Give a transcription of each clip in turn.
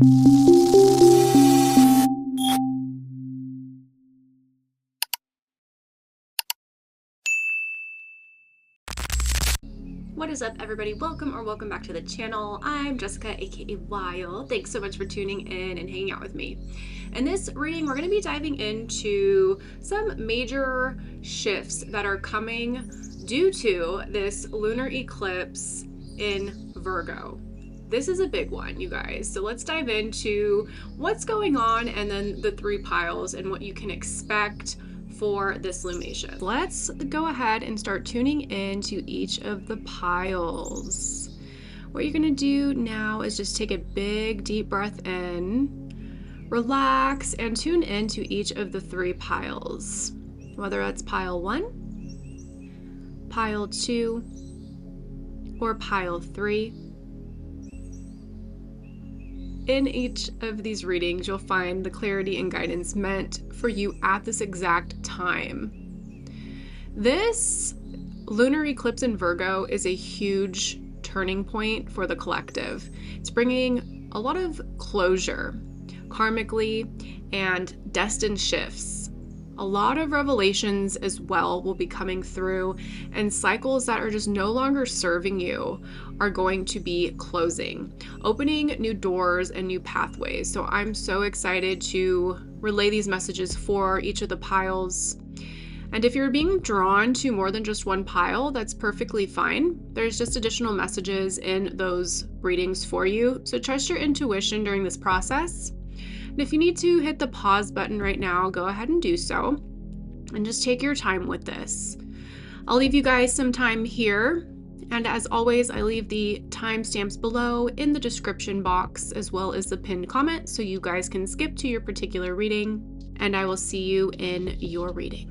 What is up, everybody? Welcome back to the channel. I'm Jessica, aka Wild. Thanks so much for tuning in and hanging out with me. In this reading, we're going to be diving into some major shifts that are coming due to this lunar eclipse in Virgo. This is a big one, you guys. So let's dive into what's going on and then the three piles and what you can expect for this lumation. Let's go ahead and start tuning into each of the piles. What you're gonna do now is just take a big deep breath in, relax, and tune into each of the three piles, whether that's pile 1, pile 2, or pile 3. In each of these readings, you'll find the clarity and guidance meant for you at this exact time. This lunar eclipse in Virgo is a huge turning point for the collective. It's bringing a lot of closure, karmically, and destined shifts. A lot of revelations as well will be coming through, and cycles that are just no longer serving you are going to be closing, opening new doors and new pathways. So I'm so excited to relay these messages for each of the piles. And if you're being drawn to more than just one pile, that's perfectly fine. There's just additional messages in those readings for you. So trust your intuition during this process. And if you need to hit the pause button right now, go ahead and do so. And just take your time with this. I'll leave you guys some time here. And as always, I leave the timestamps below in the description box, as well as the pinned comment, so you guys can skip to your particular reading. And I will see you in your reading.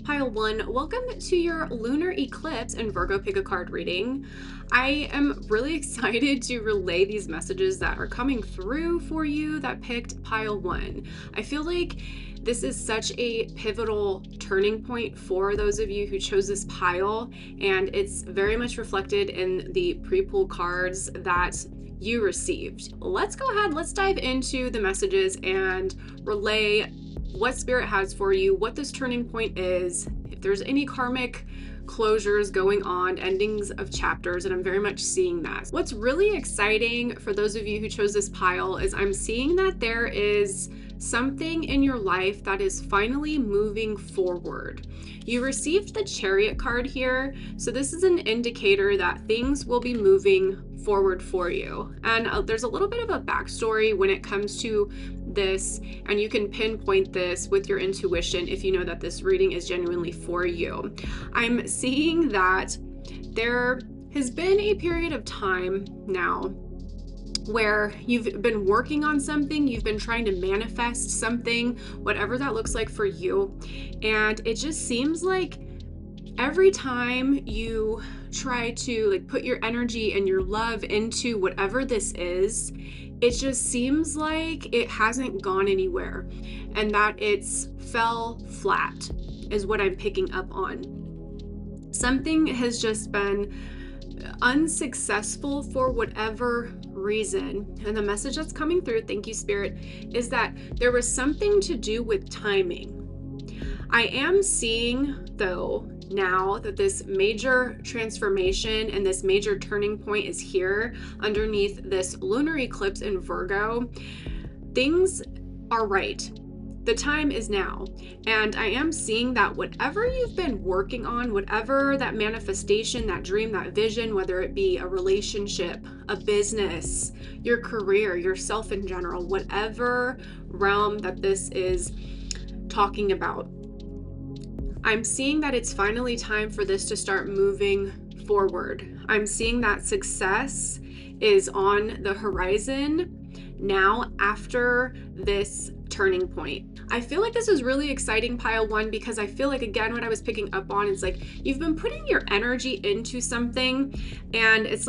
Pile 1, welcome to your lunar eclipse and Virgo pick a card reading. I am really excited to relay these messages that are coming through for you that picked pile 1. I feel like this is such a pivotal turning point for those of you who chose this pile, and it's very much reflected in the pre-pull cards that you received. Let's go ahead, let's dive into the messages and relay what Spirit has for you, what this turning point is, if there's any karmic closures going on, endings of chapters, and I'm very much seeing that. What's really exciting for those of you who chose this pile is I'm seeing that there is something in your life that is finally moving forward. You received the Chariot card here, so this is an indicator that things will be moving forward for you. And there's a little bit of a backstory when it comes to this, and you can pinpoint this with your intuition if you know that this reading is genuinely for you. I'm seeing that there has been a period of time now where you've been working on something, you've been trying to manifest something, whatever that looks like for you, and it just seems like every time you try to put your energy and your love into whatever this is, it just seems like it hasn't gone anywhere and that it's fell flat is what I'm picking up on. Something has just been unsuccessful for whatever reason, and the message that's coming through, thank you Spirit, is that there was something to do with timing. I am seeing though now that this major transformation and this major turning point is here underneath this lunar eclipse in Virgo. Things are right. The time is now. And I am seeing that whatever you've been working on, whatever that manifestation, that dream, that vision, whether it be a relationship, a business, your career, yourself in general, whatever realm that this is talking about, I'm seeing that it's finally time for this to start moving forward. I'm seeing that success is on the horizon now after this turning point. I feel like this is really exciting, pile 1, because I feel like, again, what I was picking up on is you've been putting your energy into something, and it's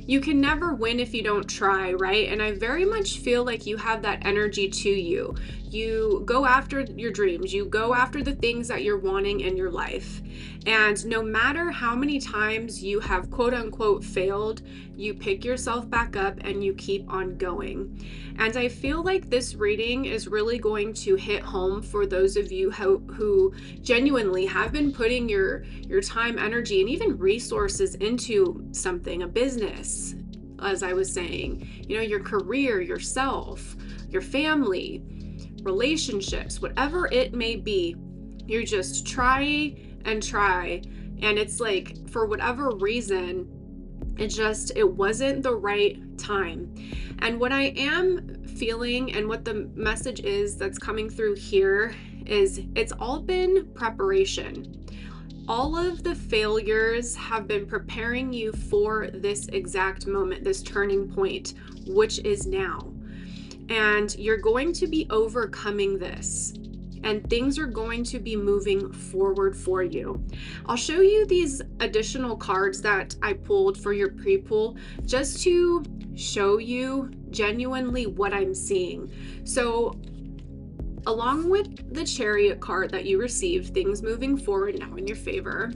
you can never win if you don't try, right? And I very much feel like you have that energy to you. you go after your dreams, you go after the things that you're wanting in your life. And no matter how many times you have quote unquote failed, you pick yourself back up and you keep on going. And I feel like this reading is really going to hit home for those of you who genuinely have been putting your time, energy, and even resources into something, a business, as I was saying, your career, yourself, your family, relationships, whatever it may be. You just try and try, and it's like, for whatever reason, it wasn't the right time. And what I am feeling, and what the message is that's coming through here, is it's all been preparation. All of the failures have been preparing you for this exact moment, this turning point, which is now. And you're going to be overcoming this, and things are going to be moving forward for you. I'll show you these additional cards that I pulled for your pre-pull, just to show you genuinely what I'm seeing. So along with the Chariot card that you received, things moving forward now in your favor,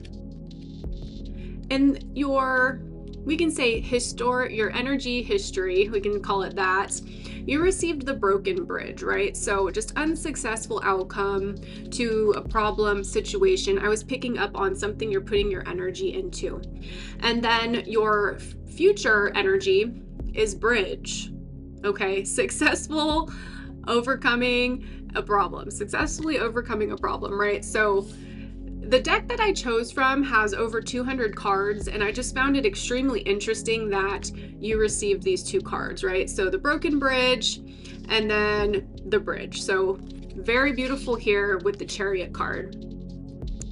in your, we can say your energy history, we can call it that, you received the broken bridge, right? So just unsuccessful outcome to a problem, situation. I was picking up on something you're putting your energy into. And then your future energy is bridge, okay? Successfully overcoming a problem, right? So the deck that I chose from has over 200 cards, and I just found it extremely interesting that you received these two cards, right? So the broken bridge and then the bridge. So very beautiful here with the Chariot card.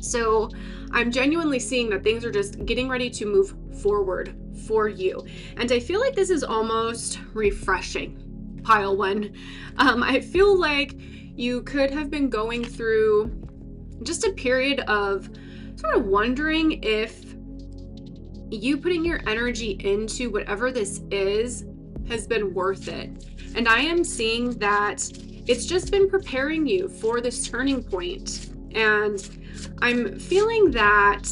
So I'm genuinely seeing that things are just getting ready to move forward for you. And I feel like this is almost refreshing, pile one. I feel like you could have been going through just a period of sort of wondering if you putting your energy into whatever this is has been worth it. And I am seeing that it's just been preparing you for this turning point. And I'm feeling that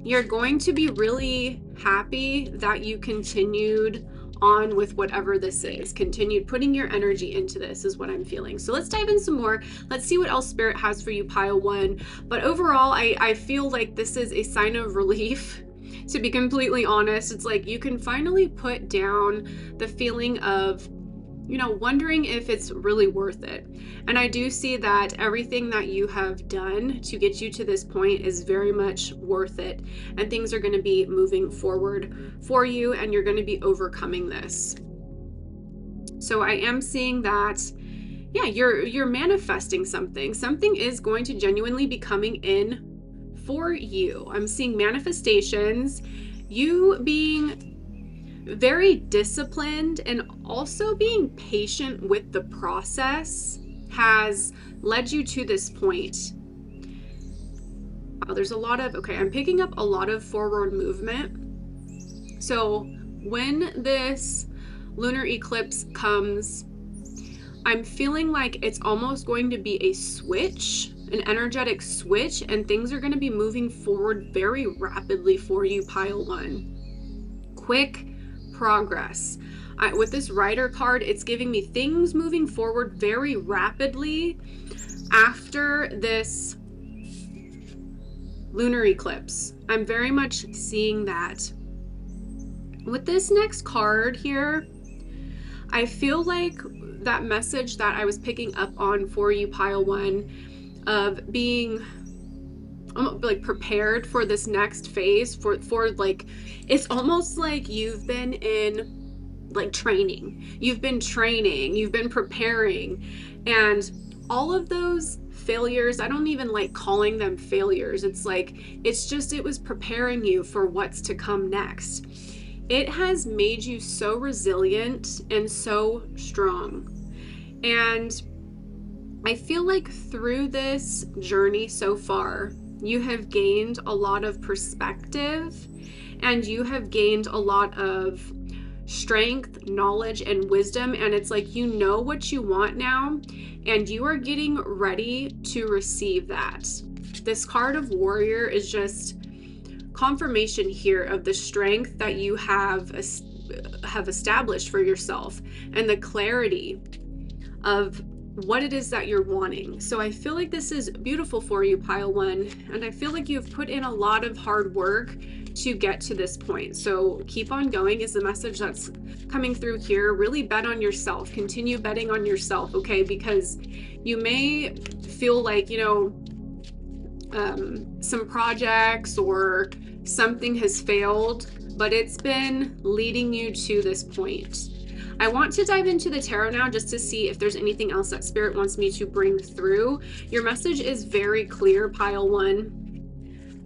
you're going to be really happy that you continued on with whatever this is, continued putting your energy into this, is what I'm feeling. So let's dive in some more. Let's see what else Spirit has for you, pile one. But overall, I feel like this is a sign of relief. To be completely honest, it's like you can finally put down the feeling of, wondering if it's really worth it. And I do see that everything that you have done to get you to this point is very much worth it. And things are going to be moving forward for you, and you're going to be overcoming this. So I am seeing that, yeah, you're manifesting something. Something is going to genuinely be coming in for you. I'm seeing manifestations, you being very disciplined and also being patient with the process has led you to this point. Wow, there's a lot of, I'm picking up a lot of forward movement. So when this lunar eclipse comes, I'm feeling like it's almost going to be a switch, an energetic switch, and things are going to be moving forward very rapidly for you, pile one. Quick progress. With this Rider card, it's giving me things moving forward very rapidly after this lunar eclipse. I'm very much seeing that. With this next card here, I feel like that message that I was picking up on for you, pile one, of being like prepared for this next phase, for like, it's almost like you've been in like training, you've been preparing, and all of those failures, I don't even like calling them failures. It's like, it was preparing you for what's to come next. It has made you so resilient and so strong. And I feel like through this journey so far, you have gained a lot of perspective, and you have gained a lot of strength, knowledge, and wisdom. And it's like, you know what you want now, and you are getting ready to receive that. This card of Warrior is just confirmation here of the strength that you have established for yourself and the clarity of what it is that you're wanting. So I feel like this is beautiful for you, pile one, and I feel like you've put in a lot of hard work to get to this point. So keep on going is the message that's coming through here. Really bet on yourself. Continue betting on yourself, okay? Because you may feel like, you know, some projects or something has failed, but it's been leading you to this point. I want to dive into the tarot now just to see if there's anything else that Spirit wants me to bring through. Your message is very clear, pile one.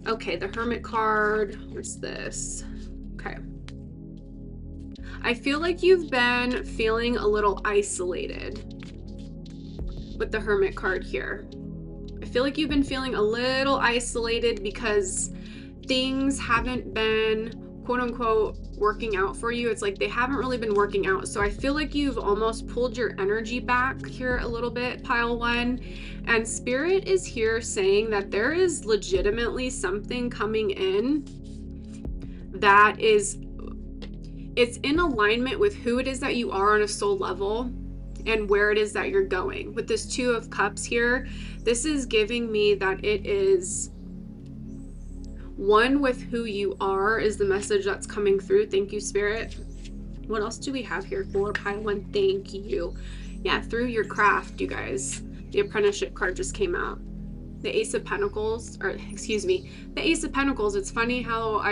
Okay, the Hermit card. What's this? Okay. I feel like you've been feeling a little isolated with the Hermit card here. I feel like you've been feeling a little isolated because things haven't been quote unquote working out for you. It's like they haven't really been working out. So I feel like you've almost pulled your energy back here a little bit, pile one. And Spirit is here saying that there is legitimately something coming in that is, it's in alignment with who it is that you are on a soul level and where it is that you're going. With this Two of Cups here, this is giving me that it is one with who you are is the message that's coming through. Thank you, Spirit. What else do we have here for pile one? Thank you. Yeah, through your craft, you guys. The apprenticeship card just came out. The Ace of Pentacles, or excuse me, the Ace of Pentacles. It's funny how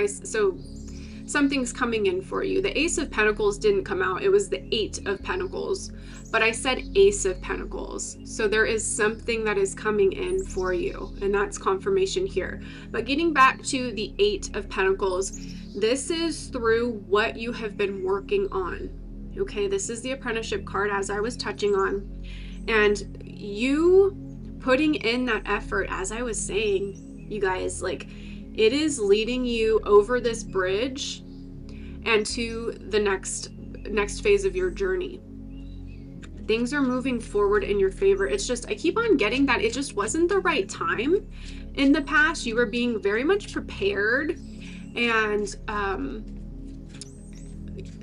something's coming in for you. The Ace of Pentacles didn't come out. It was the Eight of Pentacles, but I said Ace of Pentacles. So there is something that is coming in for you, and that's confirmation here. But getting back to the Eight of Pentacles, this is through what you have been working on. Okay, this is the apprenticeship card as I was touching on. And you putting in that effort, as I was saying, you guys, like, it is leading you over this bridge and to the next phase of your journey. Things are moving forward in your favor. It's just, I keep on getting that it just wasn't the right time in the past. You were being very much prepared, and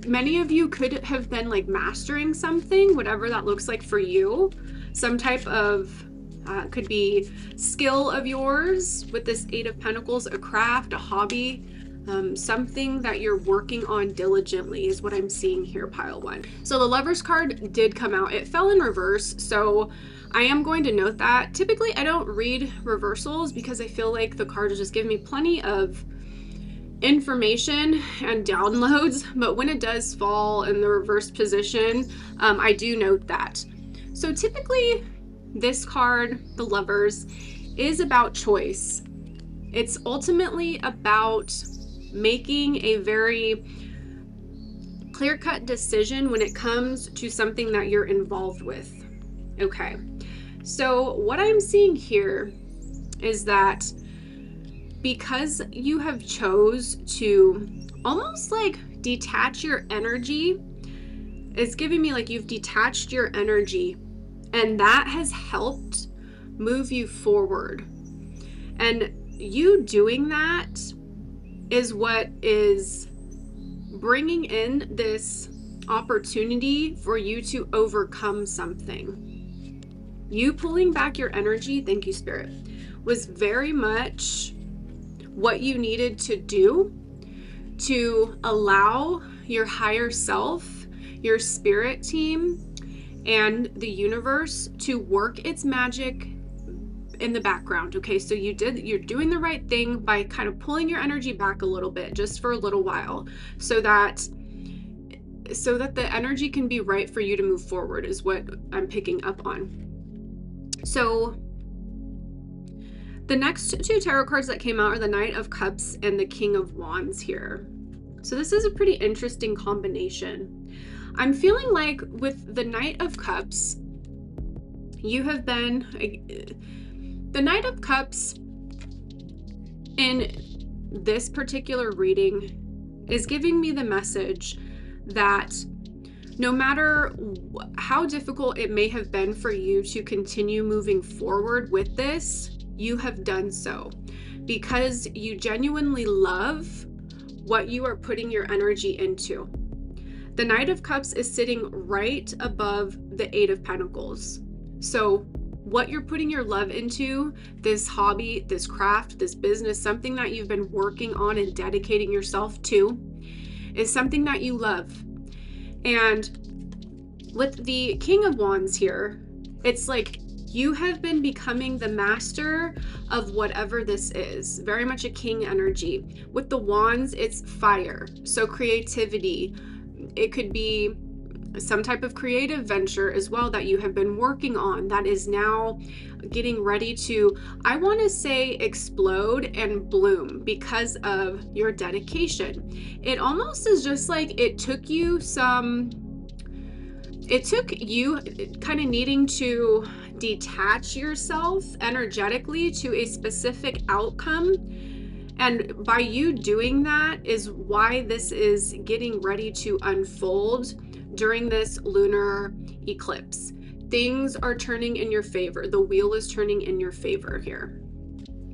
many of you could have been like mastering something, whatever that looks like for you. Some type of could be skill of yours with this Eight of Pentacles, a craft, a hobby, something that you're working on diligently is what I'm seeing here, pile one. So the Lovers card did come out. It fell in reverse, so I am going to note that. Typically, I don't read reversals because I feel like the card is just giving me plenty of information and downloads, but when it does fall in the reverse position, I do note that. So typically, this card, the Lovers, is about choice. It's ultimately about making a very clear-cut decision when it comes to something that you're involved with. Okay, so what I'm seeing here is that because you have chose to almost like detach your energy, it's giving me like you've detached your energy, and that has helped move you forward. And you doing that is what is bringing in this opportunity for you to overcome something. You pulling back your energy, thank you, Spirit, was very much what you needed to do to allow your higher self, your spirit team, and the universe to work its magic in the background. Okay, so you're doing the right thing by kind of pulling your energy back a little bit just for a little while so that the energy can be right for you to move forward is what I'm picking up on. So the next two tarot cards that came out are the Knight of Cups and the King of Wands here. So this is a pretty interesting combination. I'm feeling like with the Knight of Cups, you have been, the Knight of Cups in this particular reading is giving me the message that no matter how difficult it may have been for you to continue moving forward with this, you have done so because you genuinely love what you are putting your energy into. The Knight of Cups is sitting right above the Eight of Pentacles. So what you're putting your love into, this hobby, this craft, this business, something that you've been working on and dedicating yourself to, is something that you love. And with the King of Wands here, it's like you have been becoming the master of whatever this is. Very much a king energy. With the wands, it's fire. So creativity. It could be some type of creative venture as well that you have been working on that is now getting ready to, I want to say, explode and bloom because of your dedication. It almost is just like it took you kind of needing to detach yourself energetically to a specific outcome. And by you doing that is why this is getting ready to unfold during this lunar eclipse. Things are turning in your favor. The wheel is turning in your favor here.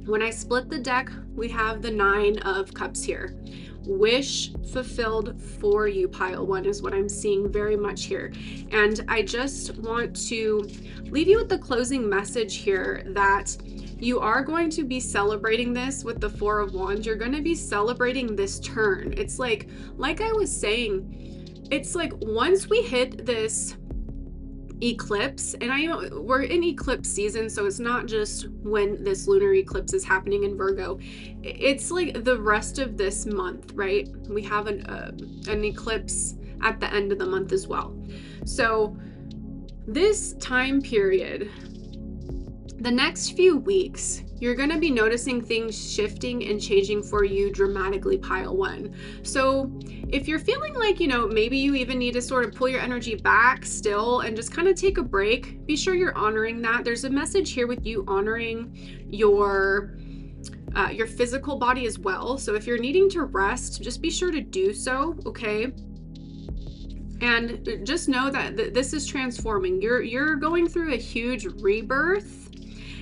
When I split the deck, we have the Nine of Cups here. Wish fulfilled for you, pile one, is what I'm seeing very much here. And I just want to leave you with the closing message here that you are going to be celebrating this with the Four of Wands. You're going to be celebrating this turn. It's like I was saying, it's like once we hit this eclipse, and I know we're in eclipse season, so it's not just when this lunar eclipse is happening in Virgo. It's like the rest of this month, right? We have an eclipse at the end of the month as well. So this time period, the next few weeks, you're going to be noticing things shifting and changing for you dramatically, pile one. So if you're feeling like, maybe you even need to sort of pull your energy back still and just kind of take a break, be sure you're honoring that. There's a message here with you honoring your physical body as well. So if you're needing to rest, just be sure to do so, okay? And just know that this is transforming. You're going through a huge rebirth.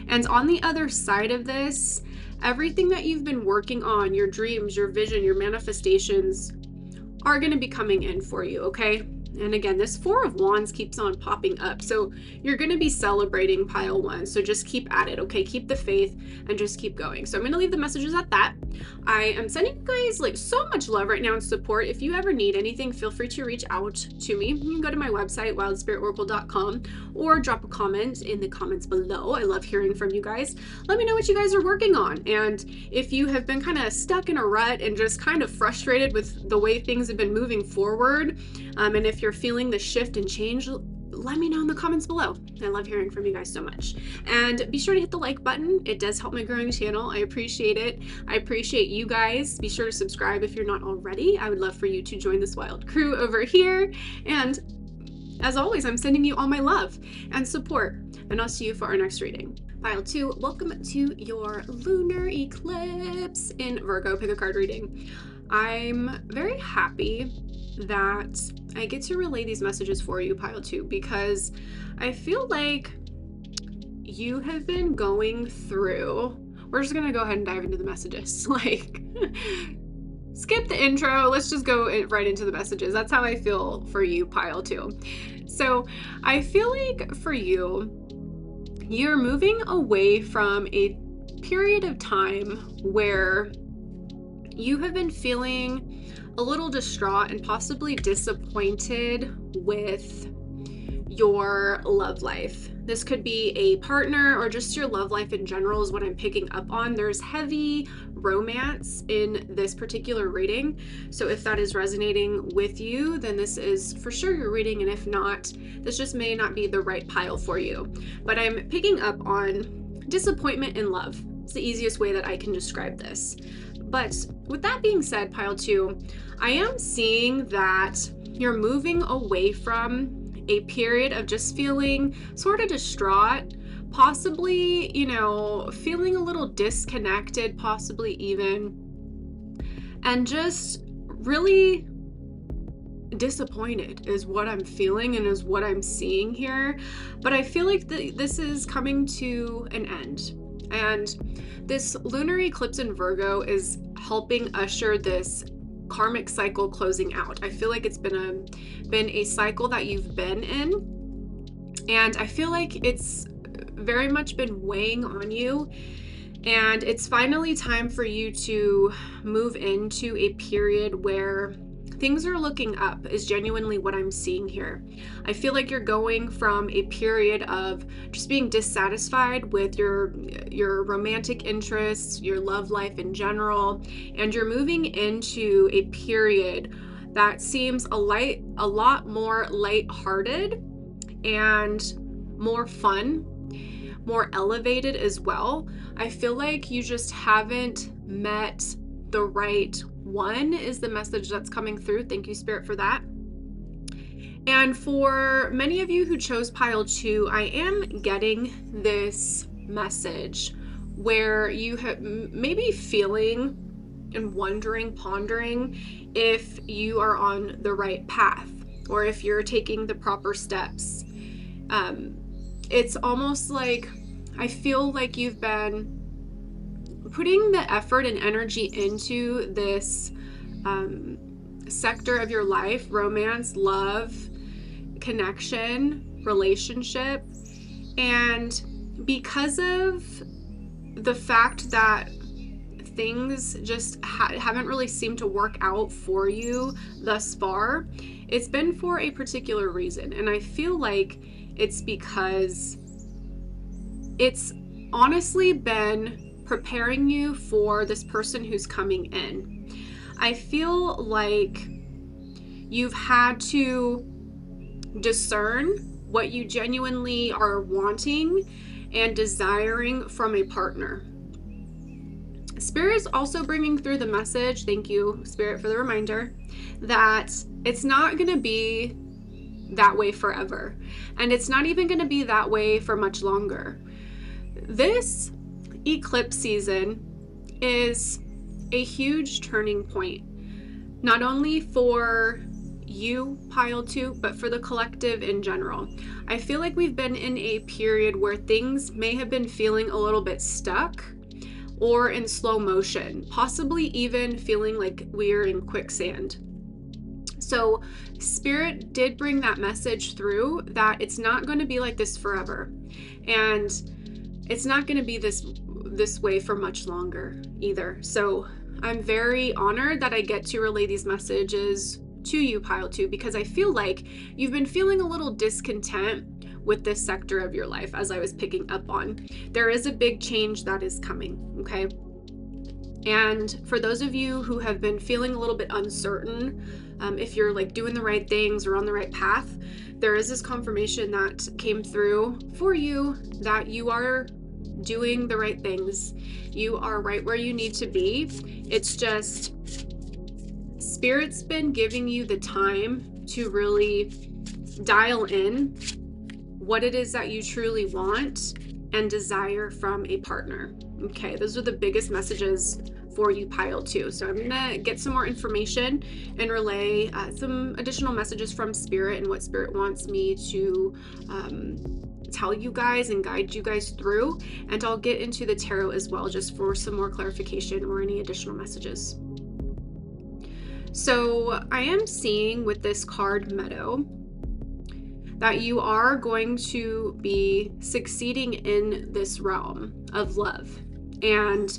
And on the other side of this, everything that you've been working on, your dreams, your vision, your manifestations are going to be coming in for you, okay? And again, this Four of Wands keeps on popping up. So you're going to be celebrating, pile one. So just keep at it, okay? Keep the faith and just keep going. So I'm going to leave the messages at that. I am sending you guys like so much love right now and support. If you ever need anything, feel free to reach out to me. You can go to my website, wildspiritoracle.com, or drop a comment in the comments below. I love hearing from you guys. Let me know what you guys are working on. And if you have been kind of stuck in a rut and just kind of frustrated with the way things have been moving forward, and if you're feeling the shift and change, let me know in the comments below. I love hearing from you guys so much. And be sure to hit the like button. It does help my growing channel. I appreciate it. I appreciate you guys. Be sure to subscribe if you're not already. I would love for you to join this wild crew over here. And as always, I'm sending you all my love and support. And I'll see you for our next reading. Pile two, welcome to your lunar eclipse in Virgo. Pick a card reading. I'm very happy that I get to relay these messages for you, pile two, because I feel like you have been going through, we're just gonna go ahead and dive into the messages. Like, skip the intro, let's just go right into the messages. That's how I feel for you, pile two. So I feel like for you, you're moving away from a period of time where you have been feeling a little distraught and possibly disappointed with your love life. This could be a partner or just your love life in general is what I'm picking up on. There's heavy romance in this particular reading. So if that is resonating with you, then this is for sure your reading. And if not, this just may not be the right pile for you. But I'm picking up on disappointment in love. It's the easiest way that I can describe this. But with that being said, pile two, I am seeing that you're moving away from a period of just feeling sort of distraught, possibly, feeling a little disconnected, possibly even, and just really disappointed is what I'm feeling and is what I'm seeing here. But I feel like this is coming to an end. And this lunar eclipse in Virgo is helping usher this karmic cycle closing out. I feel like it's been a cycle that you've been in, and I feel like it's very much been weighing on you, and it's finally time for you to move into a period where things are looking up, is genuinely what I'm seeing here. I feel like you're going from a period of just being dissatisfied with your romantic interests, your love life in general, and you're moving into a period that seems a lot more lighthearted and more fun, more elevated as well. I feel like you just haven't met the right one, is the message that's coming through. Thank you, Spirit, for that. And for many of you who chose pile 2, I am getting this message where you have maybe feeling and wondering, pondering if you are on the right path or if you're taking the proper steps. It's almost like I feel like you've been putting the effort and energy into this sector of your life: romance, love, connection, relationship. And because of the fact that things just haven't really seemed to work out for you thus far, it's been for a particular reason. And I feel like it's because it's honestly been preparing you for this person who's coming in. I feel like you've had to discern what you genuinely are wanting and desiring from a partner. Spirit is also bringing through the message, thank you, Spirit, for the reminder, that it's not going to be that way forever. And it's not even going to be that way for much longer. This eclipse season is a huge turning point, not only for you, pile 2, but for the collective in general. I feel like we've been in a period where things may have been feeling a little bit stuck or in slow motion, possibly even feeling like we're in quicksand. So Spirit did bring that message through that it's not going to be like this forever, and it's not going to be this way for much longer either. So I'm very honored that I get to relay these messages to you, pile 2, because I feel like you've been feeling a little discontent with this sector of your life, as I was picking up on. There is a big change that is coming, okay? And for those of you who have been feeling a little bit uncertain, if you're like doing the right things or on the right path, there is this confirmation that came through for you that you are doing the right things. You are right where you need to be. It's just Spirit's been giving you the time to really dial in what it is that you truly want and desire from a partner. Okay, those are the biggest messages for you, pile 2. So I'm gonna get some more information and relay some additional messages from Spirit and what Spirit wants me to tell you guys and guide you guys through. And I'll get into the tarot as well, just for some more clarification or any additional messages. So I am seeing with this card Meadow that you are going to be succeeding in this realm of love. And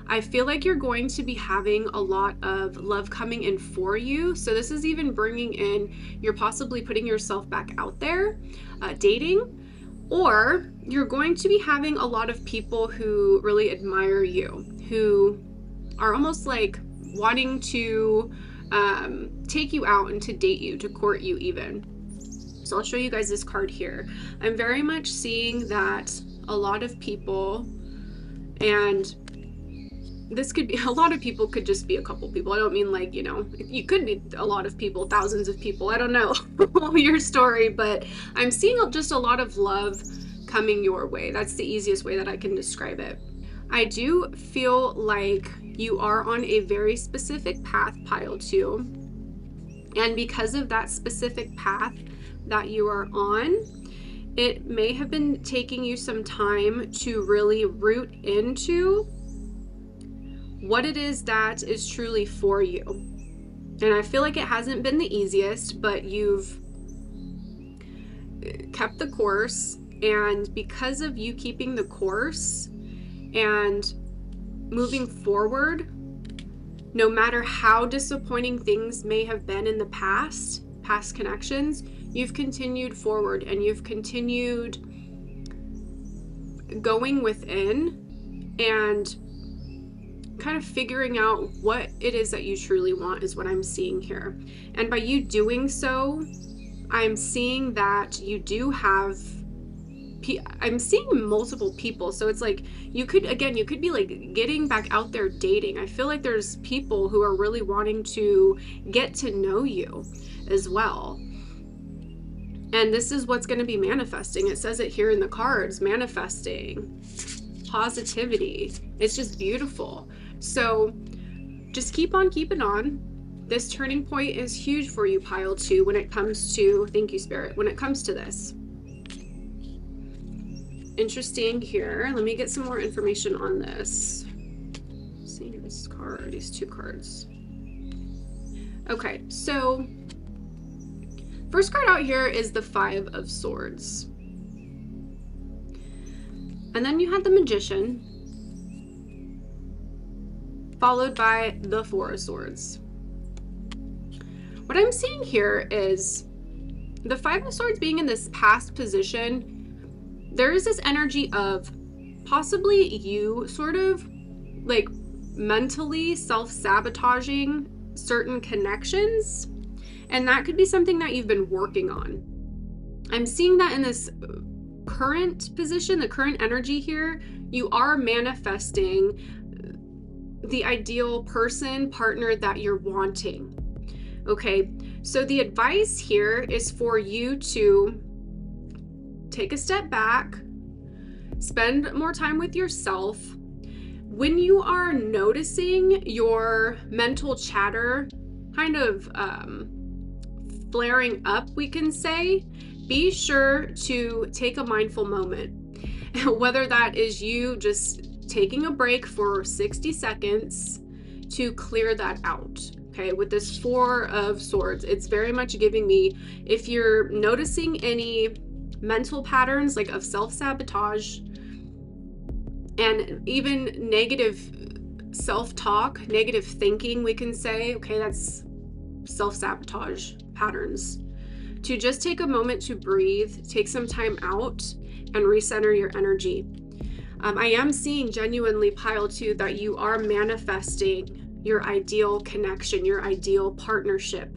I feel like you're going to be having a lot of love coming in for you. So this is even bringing in, you're possibly putting yourself back out there, dating, or you're going to be having a lot of people who really admire you, who are almost like wanting to take you out and to date you, to court you even. So I'll show you guys this card here. I'm very much seeing that a lot of people, and this could be, a lot of people could just be a couple people. I don't mean like, you know, you could be a lot of people, thousands of people. I don't know your story, but I'm seeing just a lot of love coming your way. That's the easiest way that I can describe it. I do feel like you are on a very specific path, pile 2. And because of that specific path that you are on, it may have been taking you some time to really root into what it is that is truly for you. And I feel like it hasn't been the easiest, but you've kept the course. And because of you keeping the course and moving forward, no matter how disappointing things may have been in the past connections, you've continued forward and you've continued going within and kind of figuring out what it is that you truly want is what I'm seeing here. And by you doing so, I'm seeing that you do have, I'm seeing multiple people. So it's like you could be like getting back out there dating. I feel like there's people who are really wanting to get to know you as well. And this is what's going to be manifesting. It says it here in the cards, manifesting, positivity. It's just beautiful. So just keep on keeping on. This turning point is huge for you, pile 2, when it comes to, thank you, Spirit, when it comes to this. Interesting here. Let me get some more information on this. Let's see this card, these 2 cards. Okay, so first card out here is the 5 of Swords. And then you had the Magician, followed by the 4 of Swords. What I'm seeing here is the 5 of Swords being in this past position. There is this energy of possibly you sort of like mentally self-sabotaging certain connections. And that could be something that you've been working on. I'm seeing that in this current position, the current energy here, you are manifesting the ideal person, partner that you're wanting. Okay, so the advice here is for you to take a step back, spend more time with yourself. When you are noticing your mental chatter kind of flaring up, we can say, be sure to take a mindful moment. Whether that is you just taking a break for 60 seconds to clear that out. Okay, with this 4 of Swords, it's very much giving me, if you're noticing any mental patterns like of self-sabotage and even negative self-talk, negative thinking, we can say, okay, that's self-sabotage patterns. To just take a moment to breathe, take some time out and recenter your energy. I am seeing genuinely, pile 2, that you are manifesting your ideal connection, your ideal partnership.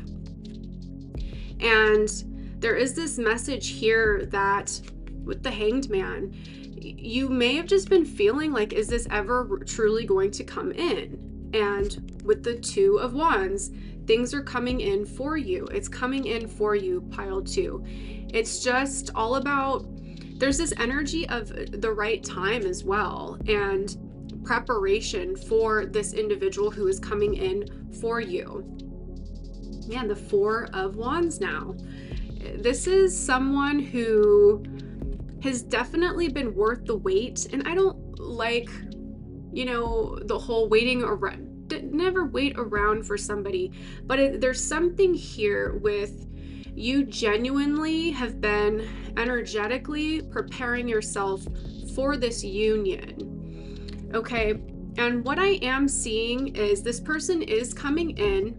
And there is this message here that with the Hanged Man, you may have just been feeling like, is this ever truly going to come in? And with the 2 of Wands, things are coming in for you. It's coming in for you, pile 2. It's just all about, there's this energy of the right time as well, and preparation for this individual who is coming in for you. Man, the 4 of Wands now. This is someone who has definitely been worth the wait. And I don't like, you know, the whole waiting around, never wait around for somebody. But there's something here with you genuinely have been energetically preparing yourself for this union. Okay, and what I am seeing is this person is coming in,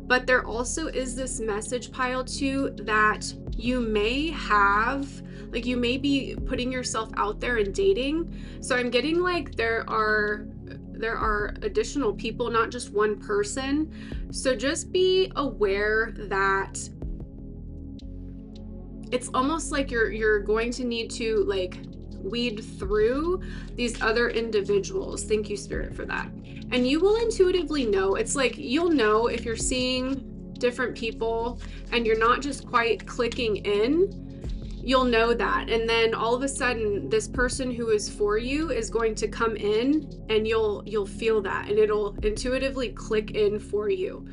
but there also is this message, pile 2, that you may have, like, you may be putting yourself out there and dating. So I'm getting like there are additional people, not just one person. So just be aware that it's almost like you're going to need to like weed through these other individuals. Thank you, Spirit, for that. And you will intuitively know. It's like you'll know if you're seeing different people and you're not just quite clicking in. You'll know that. And then all of a sudden this person who is for you is going to come in and you'll feel that, and it'll intuitively click in for you.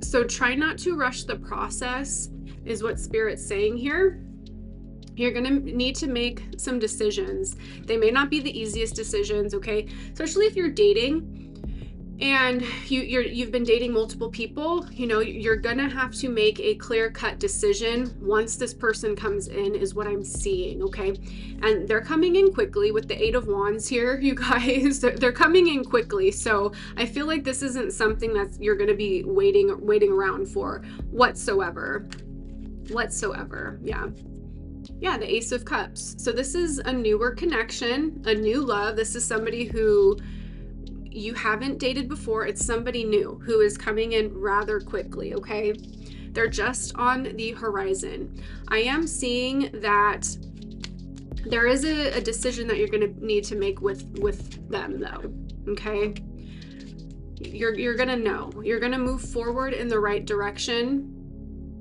So try not to rush the process is what Spirit's saying here. You're going to need to make some decisions. They may not be the easiest decisions, okay? Especially if you're dating and you've been dating multiple people, you know, you're gonna have to make a clear-cut decision once this person comes in, is what I'm seeing, okay? And they're coming in quickly with the 8 of Wands here, you guys. They're coming in quickly, so I feel like this isn't something that you're gonna be waiting around for whatsoever. Yeah, the Ace of Cups. So this is a newer connection, a new love. This is somebody who you haven't dated before. It's somebody new who is coming in rather quickly, okay? They're just on the horizon. I am seeing that there is a decision that you're going to need to make with them, though, okay? You're going to know. You're going to move forward in the right direction,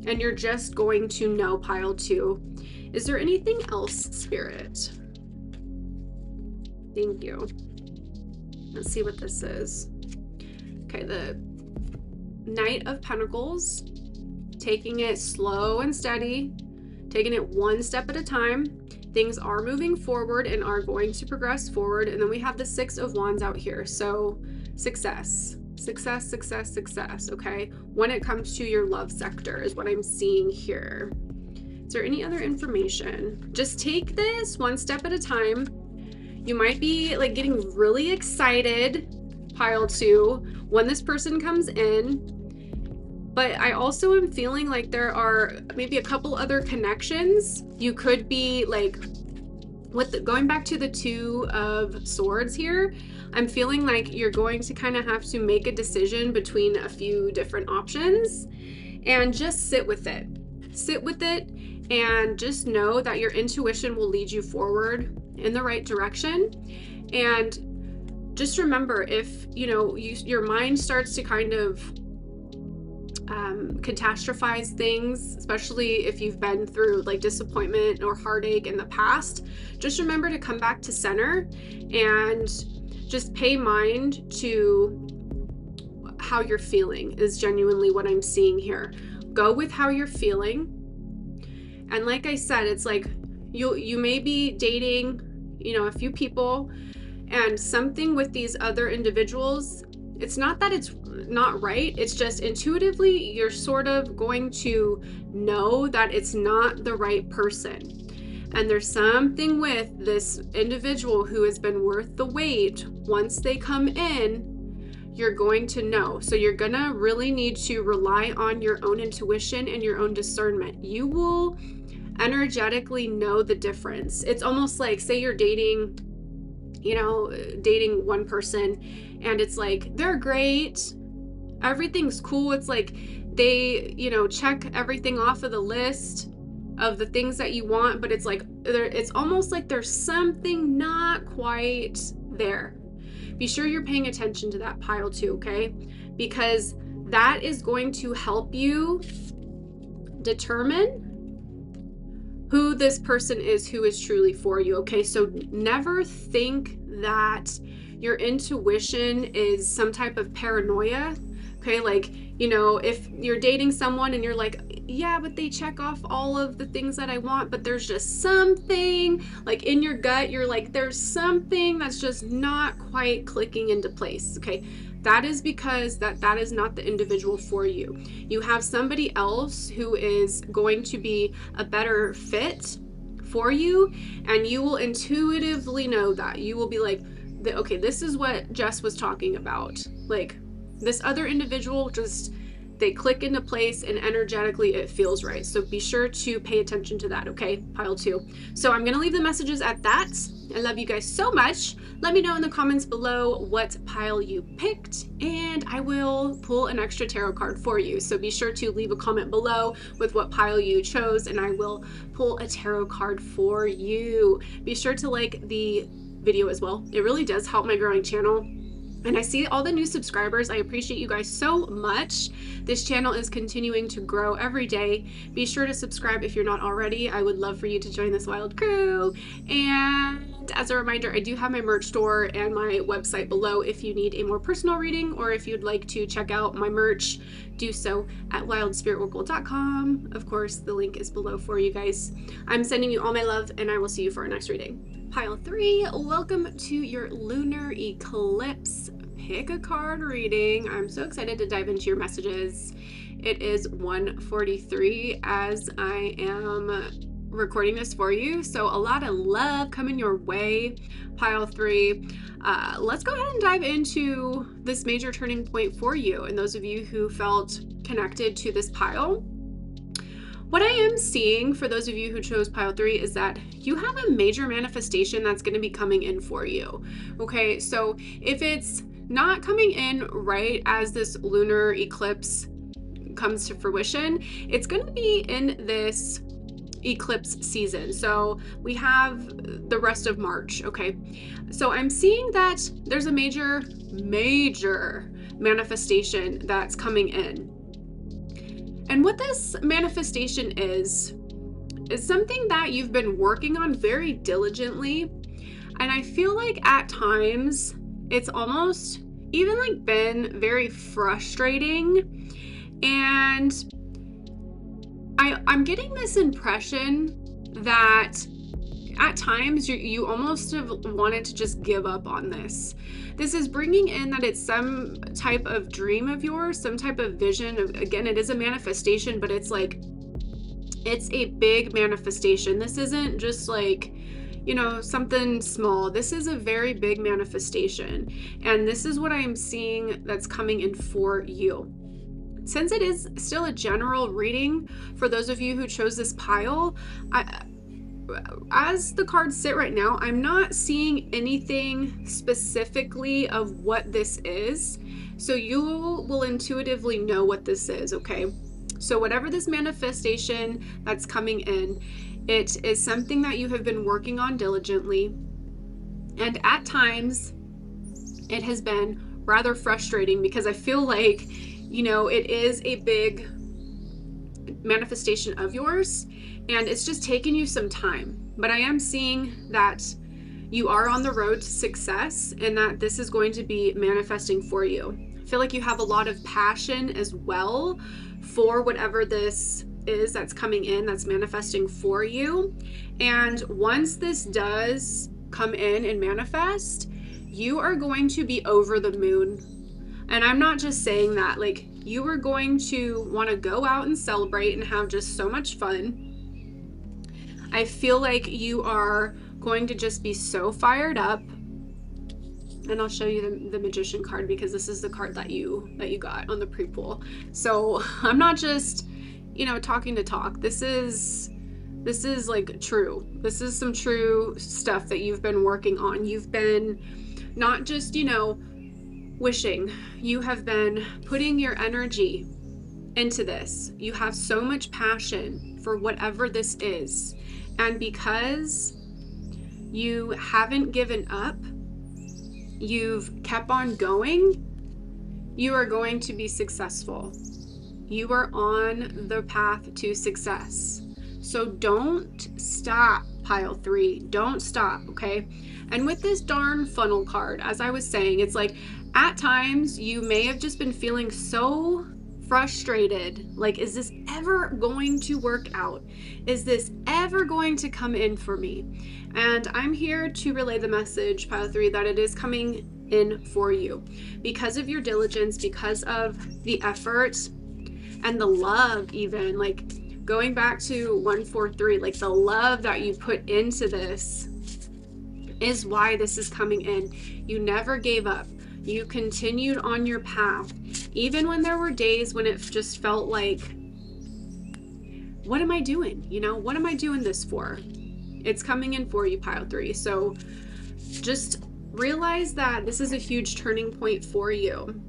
and you're just going to know, pile 2. Is there anything else, Spirit? Thank you. Let's see what this is. Okay, the Knight of Pentacles, taking it slow and steady, taking it one step at a time. Things are moving forward and are going to progress forward. And then we have the 6 of Wands out here. So success, okay? When it comes to your love sector is what I'm seeing here. Is there any other information? Just take this one step at a time. You might be like getting really excited, pile 2, when this person comes in. But I also am feeling like there are maybe a couple other connections. You could be like, going back to the 2 of Swords here, I'm feeling like you're going to kind of have to make a decision between a few different options, and just sit with it. Sit with it and just know that your intuition will lead you forward in the right direction. And just remember, if you know your mind starts to kind of catastrophize things, especially if you've been through like disappointment or heartache in the past, just remember to come back to center and just pay mind to how you're feeling is genuinely what I'm seeing here. Go with how you're feeling. And like I said, it's like you may be dating, you know, a few people, and something with these other individuals, it's not that it's not right, it's just intuitively you're sort of going to know that it's not the right person. And there's something with this individual who has been worth the wait. Once they come in, you're going to know. So you're gonna really need to rely on your own intuition and your own discernment. You will energetically know the difference. It's almost like, say you're dating, you know, dating one person, and it's like they're great, everything's cool, it's like they, you know, check everything off of the list of the things that you want, but it's like it's almost like there's something not quite there. Be sure you're paying attention to that, pile 2, okay? Because that is going to help you determine who this person is, who is truly for you, okay? So never think that your intuition is some type of paranoia, okay? Like, you know, if you're dating someone and you're like, yeah, but they check off all of the things that I want, but there's just something, like in your gut, you're like, there's something that's just not quite clicking into place, okay? That is because that is not the individual for you. You have somebody else who is going to be a better fit for you, and you will intuitively know that. You will be like, okay, this is what Jess was talking about. Like, this other individual, just they click into place and energetically it feels right. So be sure to pay attention to that, okay? Pile 2. So I'm gonna leave the messages at that. I love you guys so much. Let me know in the comments below what pile you picked, and I will pull an extra tarot card for you. So be sure to leave a comment below with what pile you chose, and I will pull a tarot card for you. Be sure to like the video as well. It really does help my growing channel. And I see all the new subscribers. I appreciate you guys so much. This channel is continuing to grow every day. Be sure to subscribe if you're not already. I would love for you to join this wild crew. And As a reminder, I do have my merch store and my website below if you need a more personal reading, or if you'd like to check out my merch, do so at wildspiritoracle.com. Of course, the link is below for you guys. I'm sending you all my love, and I will see you for our next reading. Pile 3, welcome to your lunar eclipse pick a card reading. I'm so excited to dive into your messages. It is 1:43 as I am recording this for you, so a lot of love coming your way, pile 3. Let's go ahead and dive into this major turning point for you, and those of you who felt connected to this pile. What I am seeing for those of you who chose pile 3 is that you have a major manifestation that's going to be coming in for you. Okay, so if it's not coming in right as this lunar eclipse comes to fruition, it's going to be in this eclipse season. So we have the rest of March. Okay, so I'm seeing that there's a major manifestation that's coming in, and what this manifestation is something that you've been working on very diligently, and I feel like at times it's almost even like been very frustrating, and I'm getting this impression that at times you almost have wanted to just give up on this. This is bringing in that it's some type of dream of yours, some type of vision of, again, it is a manifestation, but it's like, it's a big manifestation. This isn't just like, you know, something small. This is a very big manifestation, and this is what I am seeing that's coming in for you. Since it is still a general reading for those of you who chose this pile, as the cards sit right now, I'm not seeing anything specifically of what this is. So you will intuitively know what this is, okay? So whatever this manifestation that's coming in, it is something that you have been working on diligently. And at times, it has been rather frustrating because I feel like, you know, it is a big manifestation of yours, and it's just taking you some time. But I am seeing that you are on the road to success, and that this is going to be manifesting for you. I feel like you have a lot of passion as well for whatever this is that's coming in, that's manifesting for you. And once this does come in and manifest, you are going to be over the moon. And I'm not just saying that, like, you are going to want to go out and celebrate and have just so much fun. I feel like you are going to just be so fired up. And I'll show you the Magician card, because this is the card that you got on the pre-pool. So I'm not just, you know, talking to talk. This is like true. This is some true stuff that you've been working on. You've been not just, you know, wishing. You have been putting your energy into this. You have so much passion for whatever this is. And because you haven't given up, you've kept on going, you are going to be successful. You are on the path to success. So don't stop, pile 3. Don't stop, okay? And with this darn funnel card, as I was saying, it's like at times you may have just been feeling so frustrated. Like, is this ever going to work out? Is this ever going to come in for me? And I'm here to relay the message, pile 3, that it is coming in for you because of your diligence, because of the effort and the love, even like going back to 143, like the love that you put into this is why this is coming in. You never gave up. You continued on your path, even when there were days when it just felt like, what am I doing? You know, what am I doing this for? It's coming in for you, pile 3. So just realize that this is a huge turning point for you.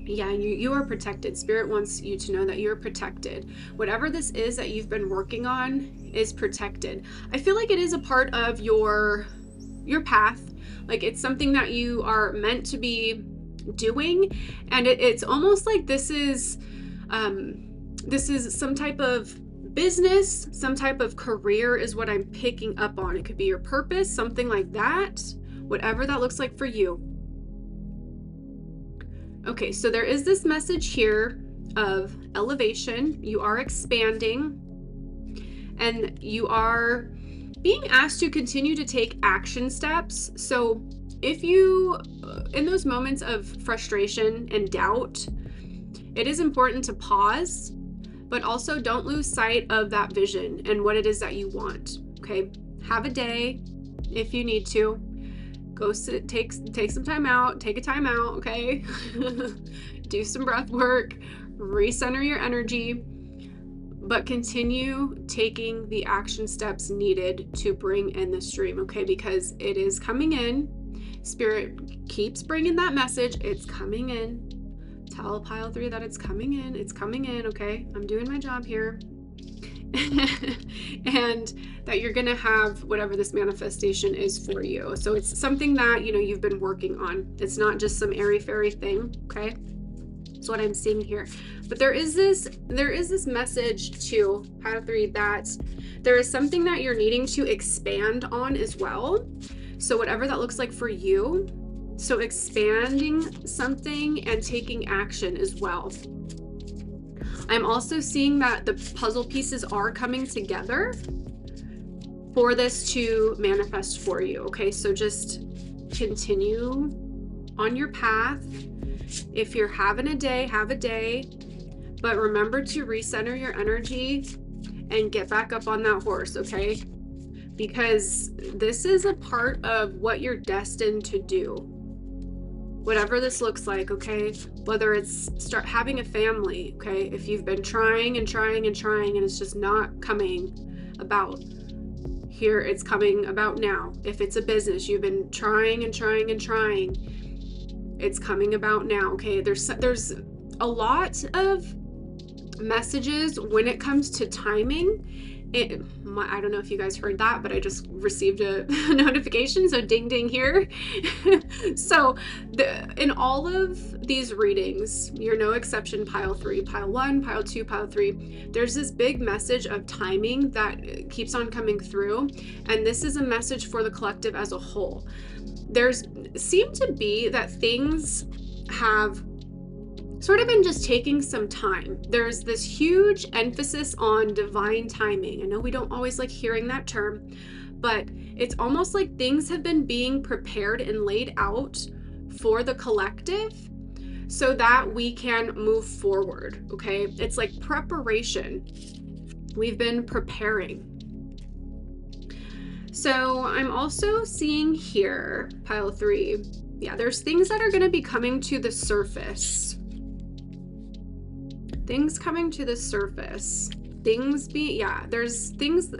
Yeah, you are protected. Spirit wants you to know that you're protected. Whatever this is that you've been working on is protected. I feel like it is a part of your path. Like it's something that you are meant to be doing, and it's almost like this is some type of business, some type of career is what I'm picking up on. It could be your purpose, something like that, whatever that looks like for you. Okay, so there is this message here of elevation. You are expanding and you are being asked to continue to take action steps. So if you, in those moments of frustration and doubt, it is important to pause, but also don't lose sight of that vision and what it is that you want. Okay, have a day if you need to. Go sit, take some time out, take a time out, okay? Do some breath work, recenter your energy, but continue taking the action steps needed to bring in the stream, okay? Because it is coming in. Spirit keeps bringing that message. It's coming in. Tell pile 3 that it's coming in. It's coming in, okay? I'm doing my job here. And that you're going to have whatever this manifestation is for you. So it's something that, you know, you've been working on. It's not just some airy-fairy thing, okay? That's what I'm seeing here. But there is this message to pile 3 that there is something that you're needing to expand on as well. So whatever that looks like for you. So expanding something and taking action as well. I'm also seeing that the puzzle pieces are coming together for this to manifest for you. Okay, so just continue on your path. If you're having a day, have a day. But remember to recenter your energy and get back up on that horse, okay? Because this is a part of what you're destined to do. Whatever this looks like, okay? Whether it's start having a family, okay? If you've been trying and trying and trying and it's just not coming about, here it's coming about now. If it's a business, you've been trying and trying and trying, it's coming about now, okay? There's a lot of messages when it comes to timing. I don't know if you guys heard that, but I just received a notification, so ding ding here. So in all of these readings, you're no exception, pile 3, pile 1, pile 2, pile 3, there's this big message of timing that keeps on coming through, and this is a message for the collective as a whole. There's seemed to be that things have sort of been just taking some time. There's this huge emphasis on divine timing. I know we don't always like hearing that term, but it's almost like things have been being prepared and laid out for the collective so that we can move forward, okay? It's like preparation. We've been preparing. So I'm also seeing here, pile 3, yeah, there's things that are going to be coming to the surface. Things coming to the surface. There's things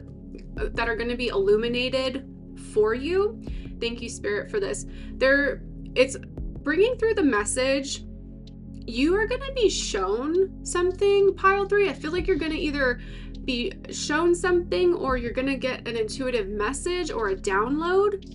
that are going to be illuminated for you. Thank you, Spirit, for this. It's bringing through the message. You are going to be shown something, pile 3. I feel like you're going to either be shown something or you're going to get an intuitive message or a download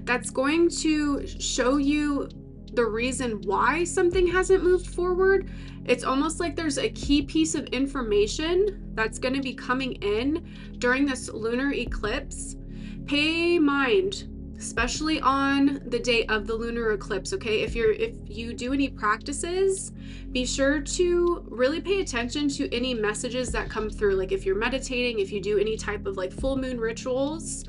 that's going to show you the reason why something hasn't moved forward. It's almost like there's a key piece of information that's going to be coming in during this lunar eclipse. Pay mind, especially on the day of the lunar eclipse, okay? If you do any practices, be sure to really pay attention to any messages that come through. Like if you're meditating, if you do any type of like full moon rituals,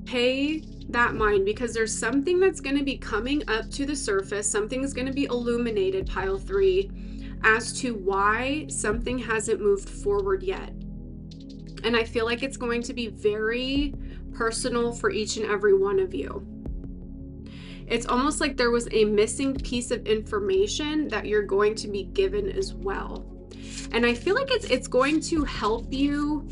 pay that mind, because there's something that's going to be coming up to the surface. Something's going to be illuminated, pile 3, as to why something hasn't moved forward yet. And I feel like it's going to be very personal for each and every one of you. It's almost like there was a missing piece of information that you're going to be given as well. And I feel like it's going to help you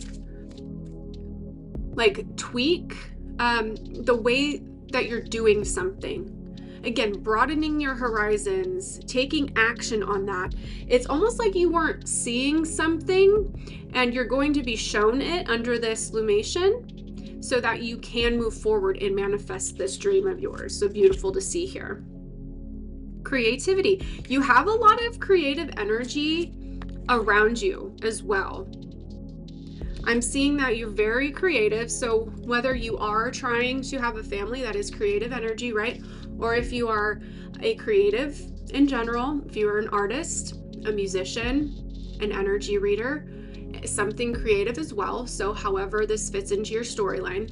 like tweak the way that you're doing something. Again, broadening your horizons, taking action on that. It's almost like you weren't seeing something and you're going to be shown it under this lumation so that you can move forward and manifest this dream of yours. So beautiful to see here. Creativity. You have a lot of creative energy around you as well. I'm seeing that you're very creative. So whether you are trying to have a family that is creative energy, right? Or if you are a creative in general, if you are an artist, a musician, an energy reader, something creative as well. So however this fits into your storyline,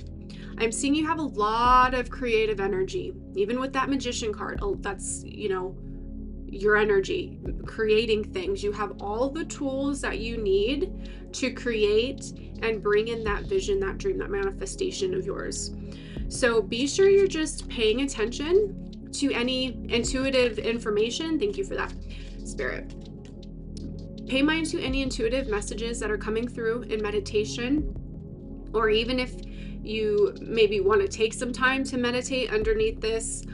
I'm seeing you have a lot of creative energy, even with that Magician card. Oh, that's, you know, your energy, creating things. You have all the tools that you need to create and bring in that vision, that dream, that manifestation of yours. So be sure you're just paying attention to any intuitive information. Thank you for that, Spirit. Pay mind to any intuitive messages that are coming through in meditation, or even if you maybe want to take some time to meditate underneath this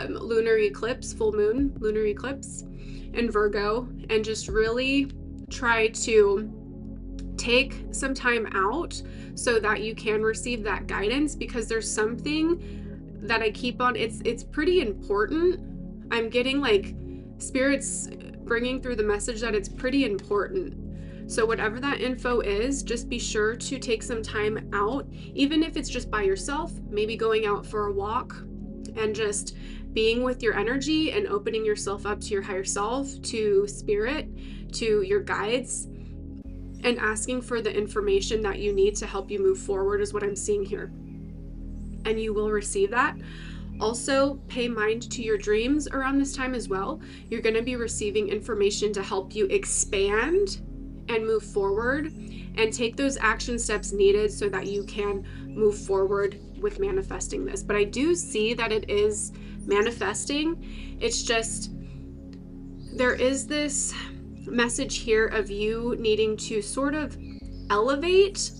lunar eclipse, full moon lunar eclipse in Virgo, and just really try to take some time out so that you can receive that guidance, because there's something that I keep on, it's pretty important. I'm getting like Spirit's bringing through the message that it's pretty important. So whatever that info is, just be sure to take some time out, even if it's just by yourself, maybe going out for a walk and just being with your energy and opening yourself up to your higher self, to Spirit, to your guides, and asking for the information that you need to help you move forward is what I'm seeing here. And you will receive that. Also, pay mind to your dreams around this time as well. You're going to be receiving information to help you expand and move forward and take those action steps needed so that you can move forward with manifesting this. But I do see that it is manifesting. It's just, there is this message here of you needing to sort of elevate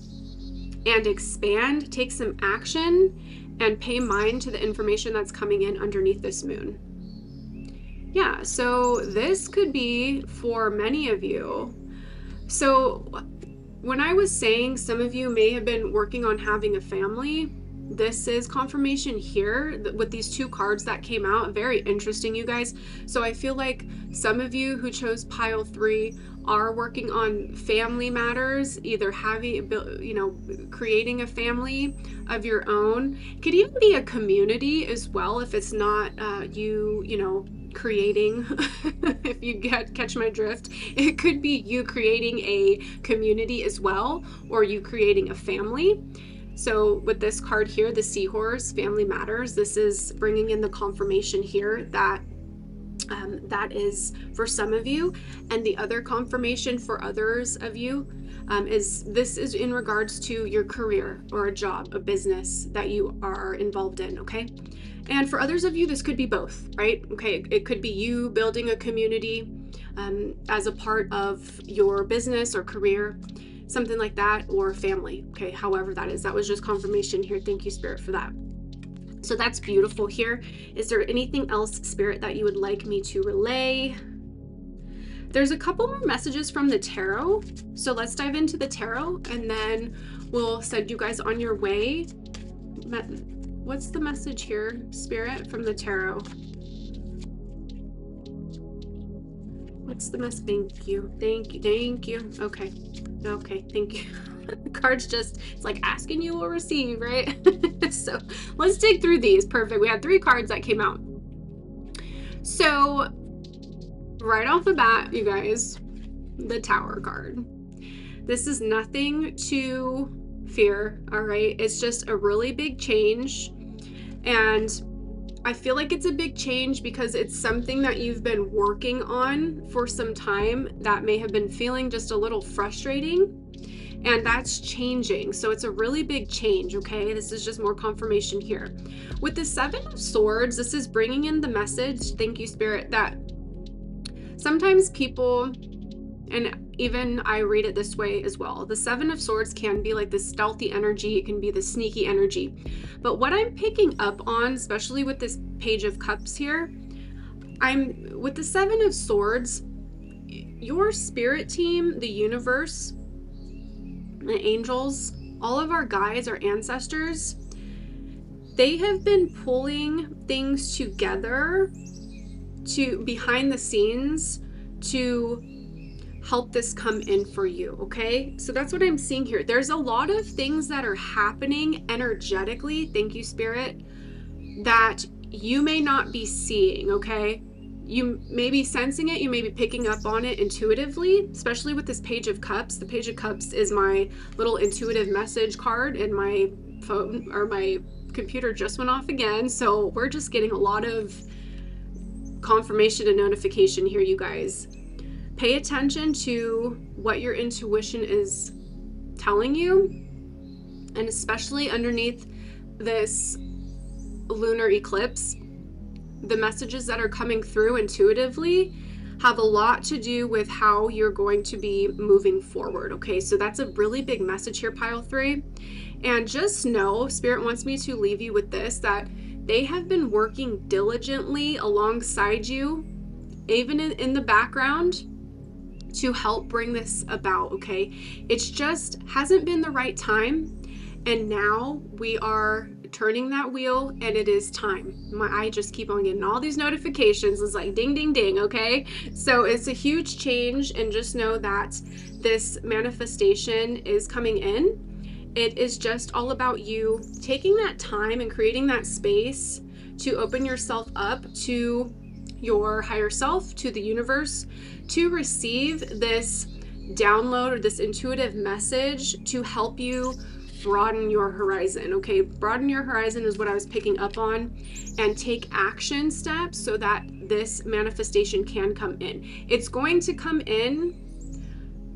and expand, take some action, and pay mind to the information that's coming in underneath this moon. Yeah, so this could be for many of you. So when I was saying some of you may have been working on having a family, this is confirmation here with these two cards that came out. Very interesting, you guys. So I feel like some of you who chose pile 3 are working on family matters, either having, you know, creating a family of your own. It could even be a community as well, if it's not you know, creating, if you catch my drift. It could be you creating a community as well, or you creating a family. So with this card here, the Seahorse, family matters, this is bringing in the confirmation here that that is for some of you. And the other confirmation for others of you is this is in regards to your career or a job, a business that you are involved in, okay? And for others of you, this could be both, right? Okay, it could be you building a community as a part of your business or career, something like that, or family, okay? However that is. That was just confirmation here. Thank you, Spirit, for that. So that's beautiful here. Is there anything else, Spirit, that you would like me to relay? There's a couple more messages from the tarot. So let's dive into the tarot and then we'll send you guys on your way. What's the message here, Spirit, from the tarot? What's the message? Thank you. Thank you. Thank you. Okay. Okay. Thank you. The cards just, it's like asking you will receive, right? So let's dig through these. Perfect. We had 3 cards that came out. So right off the bat, you guys, the Tower card. This is nothing to fear, all right? It's just a really big change. And I feel like it's a big change because it's something that you've been working on for some time that may have been feeling just a little frustrating. And that's changing. So it's a really big change, okay? This is just more confirmation here. With the 7 of Swords, this is bringing in the message, thank you, Spirit, that sometimes people, and even I read it this way as well, the 7 of Swords can be like this stealthy energy, it can be the sneaky energy. But what I'm picking up on, especially with this Page of Cups here, with the 7 of Swords, your spirit team, the universe, the angels, all of our guides, our ancestors, they have been pulling things together to behind the scenes to help this come in for you, okay? So that's what I'm seeing here. There's a lot of things that are happening energetically, thank you, Spirit, that you may not be seeing, okay? You may be sensing it, you may be picking up on it intuitively, especially with this Page of Cups. The Page of Cups is my little intuitive message card, and my phone or my computer just went off again. So we're just getting a lot of confirmation and notification here, you guys. Pay attention to what your intuition is telling you, and especially underneath this lunar eclipse, the messages that are coming through intuitively have a lot to do with how you're going to be moving forward, okay? So that's a really big message here, pile 3. And just know, Spirit wants me to leave you with this, that they have been working diligently alongside you, even in the background, to help bring this about, okay? It's just hasn't been the right time, and now we are turning that wheel, and it is time. I just keep on getting all these notifications. It's like ding, ding, ding, okay? So it's a huge change, and just know that this manifestation is coming in. It is just all about you taking that time and creating that space to open yourself up to your higher self, to the universe, to receive this download or this intuitive message to help you broaden your horizon, okay? Broaden your horizon is what I was picking up on, and take action steps so that this manifestation can come in. It's going to come in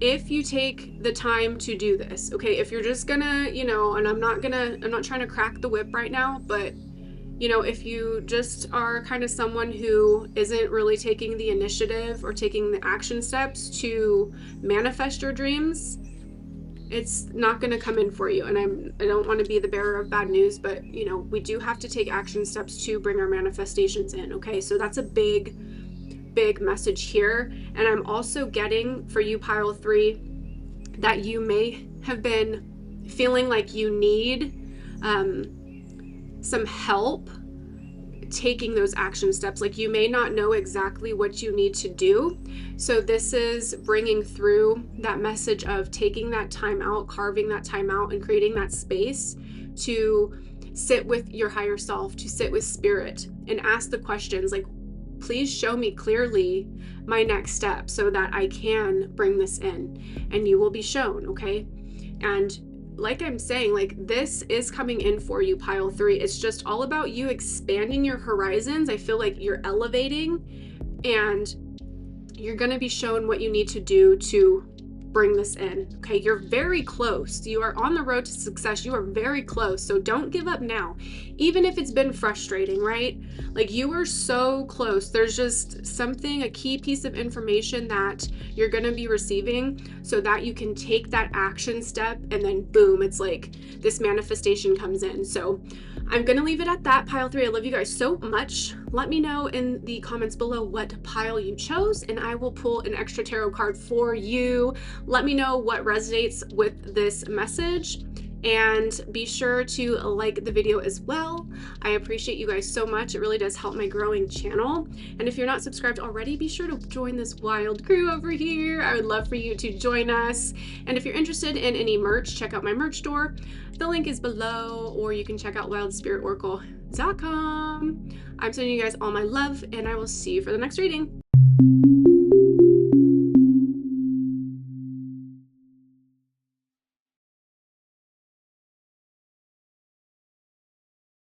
if you take the time to do this, okay? If you're just gonna, you know, and I'm not trying to crack the whip right now, but you know, if you just are kind of someone who isn't really taking the initiative or taking the action steps to manifest your dreams, it's not going to come in for you. And I don't want to be the bearer of bad news, but you know, we do have to take action steps to bring our manifestations in, okay? So that's a big message here. And I'm also getting for you, pile 3, that you may have been feeling like you need some help taking those action steps. Like you may not know exactly what you need to do. So this is bringing through that message of taking that time out, carving that time out, and creating that space to sit with your higher self, to sit with Spirit and ask the questions like, please show me clearly my next step so that I can bring this in, and you will be shown, okay? And like I'm saying, like this is coming in for you, pile 3. It's just all about you expanding your horizons. I feel like you're elevating, and you're going to be shown what you need to do to bring this in, okay? You're very close. You are on the road to success. You are very close. So don't give up now, even if it's been frustrating, right? Like you are so close. There's just something, a key piece of information that you're going to be receiving so that you can take that action step, and then boom, it's like this manifestation comes in. So I'm going to leave it at that, pile 3. I love you guys so much. Let me know in the comments below what pile you chose, and I will pull an extra tarot card for you. Let me know what resonates with this message, and be sure to like the video as well. I appreciate you guys so much. It really does help my growing channel. And if you're not subscribed already, be sure to join this wild crew over here. I would love for you to join us. And if you're interested in any merch, check out my merch store. The link is below, or you can check out wildspiritoracle.com. I'm sending you guys all my love, and I will see you for the next reading.